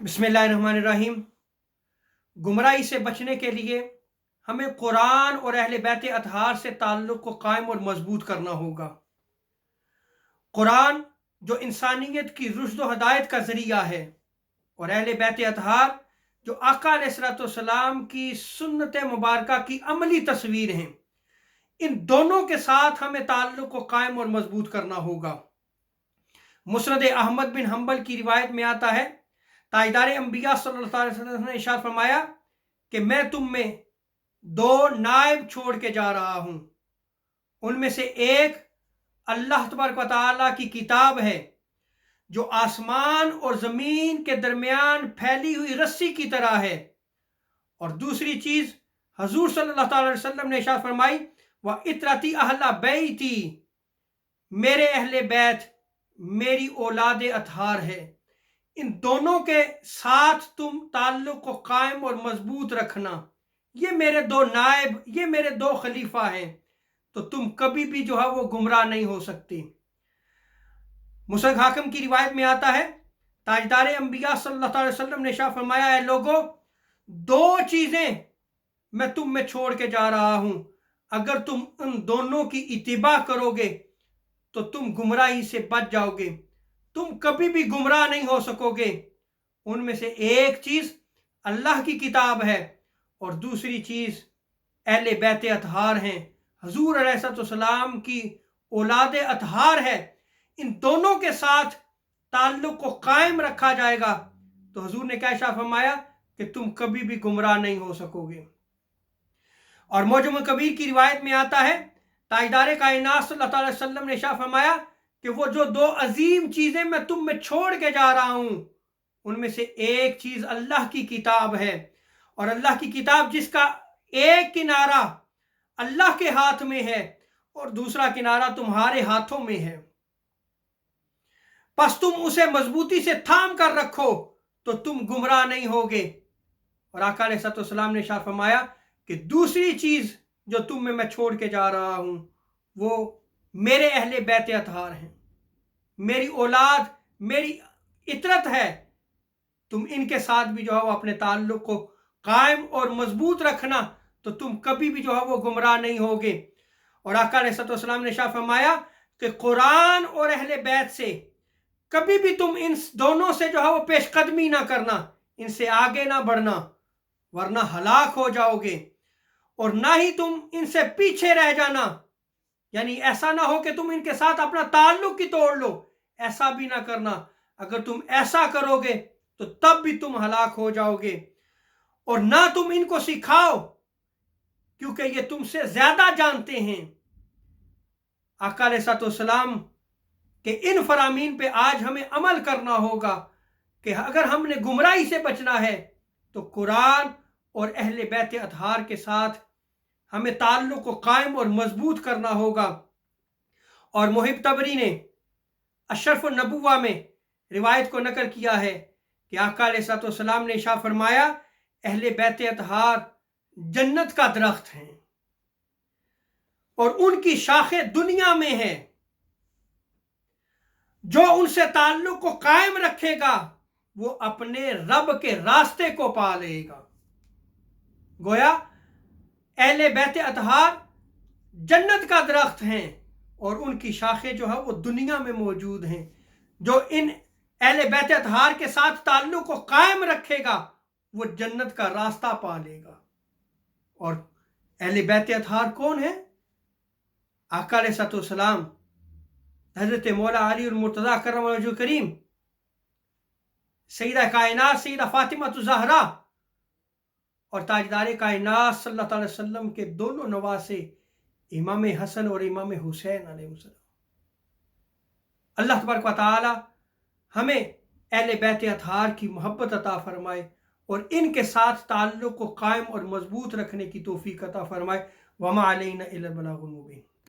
बिस्मिल्लाहिर्रहमानिर्रहीम। गुमराही से बचने के लिए हमें कुरान और अहले बैत अतहार से ताल्लुक़ को कायम और मजबूत करना होगा। कुरान जो इंसानियत की रुश्द व हदायत का ज़रिया है और अहले बैत अतहार जो आका अलैहिस्सलाम की सुन्नत मुबारका की अमली तस्वीर हैं। इन दोनों के साथ हमें ताल्लुक़ को कायम और मजबूत करना होगा। मुस्नद अहमद बिन हम्बल की रिवायत में आता है, ताजदार अंबिया सल्लल्लाहु अलैहि वसल्लम ने इरशाद फरमाया कि मैं तुम में दो नायब छोड़ के जा रहा हूं। उनमें से एक अल्लाह तबारक व तआला की किताब है जो आसमान और ज़मीन के दरमियान फैली हुई रस्सी की तरह है, और दूसरी चीज़ हजूर सल्लल्लाहु अलैहि वसल्लम ने इरशाद फरमाई, व इतरती अहला बैती, मेरे अहले बैत मेरी औलाद अतहार है। इन दोनों के साथ तुम ताल्लुक़ को कायम और मजबूत रखना। ये मेरे दो नायब, ये मेरे दो खलीफा हैं, तो तुम कभी भी जो है वो गुमराह नहीं हो सकती। मुसनद हाकिम की रिवायत में आता है, ताजदार अंबिया सल्लल्लाहु अलैहि वसल्लम ने इरशाद फरमाया, है लोगों, दो चीज़ें मैं तुम में छोड़ के जा रहा हूं, अगर तुम उन दोनों की इत्तिबा करोगे तो तुम गुमराही से बच जाओगे, तुम कभी भी गुमराह नहीं हो सकोगे। उनमें से एक चीज़ अल्लाह की किताब है और दूसरी चीज़ अहले बैत अतहार हैं, हजूर अलैहिस्सलाम की औलाद अतहार है। इन दोनों के साथ ताल्लुक़ को कायम रखा जाएगा तो हजूर ने क्या इरशाद फरमाया कि तुम कभी भी गुमराह नहीं हो सकोगे। और मौजम कबीर की रिवायत में आता है, ताजदार कायनात सल्लल्लाहु अलैहि वसल्लम ने इरशाद फरमाया कि वो जो दो अजीम चीज़ें मैं तुम में छोड़ के जा रहा हूँ, उनमें से एक चीज़ अल्लाह की किताब है, और अल्लाह की किताब जिसका एक किनारा अल्लाह के हाथ में है और दूसरा किनारा तुम्हारे हाथों में है, बस तुम उसे मजबूती से थाम कर रखो तो तुम गुमराह नहीं होगे। और आका अलैहिस्सलाम ने इरशाद फरमाया कि दूसरी चीज़ जो तुम में मैं छोड़ के जा रहा हूँ वो मेरे अहले बैत अतहार हैं, मेरी औलाद, मेरी इतरत है। तुम इनके साथ भी जो है वो अपने ताल्लुक़ को कायम और मजबूत रखना, तो तुम कभी भी जो है वो गुमराह नहीं होगे। और आका अलैहिस्सलाम ने इरशाद फरमाया कि कुरान और अहले बैत से कभी भी तुम इन दोनों से जो है वो पेशकदमी ना करना, इनसे आगे ना बढ़ना, वरना हलाक हो जाओगे। और ना ही तुम इनसे पीछे रह जाना, यानी ऐसा ना हो कि तुम इनके साथ अपना ताल्लुक़ ही तोड़ लो, ऐसा भी ना करना। अगर तुम ऐसा करोगे तो तब भी तुम हलाक हो जाओगे। और ना तुम इनको सिखाओ क्योंकि ये तुमसे ज्यादा जानते हैं। आका अलैहिस्सलाम के इन फरामीन पे आज हमें अमल करना होगा कि अगर हमने गुमराही से बचना है तो कुरान और अहले बैत अतहार के साथ हमें ताल्लुक़ को कायम और मजबूत करना होगा। और मुहिब तबरी ने अशरफ नबुवा में रिवायत को नकल किया है कि आका अलैहिस्सलाम ने इरशाद फरमाया, अहले बैत अतहार जन्नत का दरख्त हैं और उनकी शाखें दुनिया में हैं। जो उनसे ताल्लुक़ को कायम रखेगा वो अपने रब के रास्ते को पा लेगा। गोया अहले बैत अतहार जन्नत का दरख्त हैं और उनकी शाखें जो है वो दुनिया में मौजूद हैं। जो इन अहले बैत अतहार के साथ ताल्लुक़ को कायम रखेगा वो जन्नत का रास्ता पा लेगा। और अहले बैत अतहार कौन है? आका अलैहिस्सलाम, हज़रत मौला अली और मुर्तज़ा करम करीम, सईदा कायनात सईदा फातिमा ज़हरा और ताजदार कायनात सल्लल्लाहु अलैहि वसल्लम के दोनों नवासे इमाम हसन और इमाम हुसैन अलैहिस्सलाम। अल्लाह तबारक व तआला हमें अहले बैत अतहार की मोहब्बत अता फरमाए और इनके साथ ताल्लुक़ को कायम और मजबूत रखने की तौफीक अता फरमाए। वमा अलैना इल्लल बलागुल मुबीन।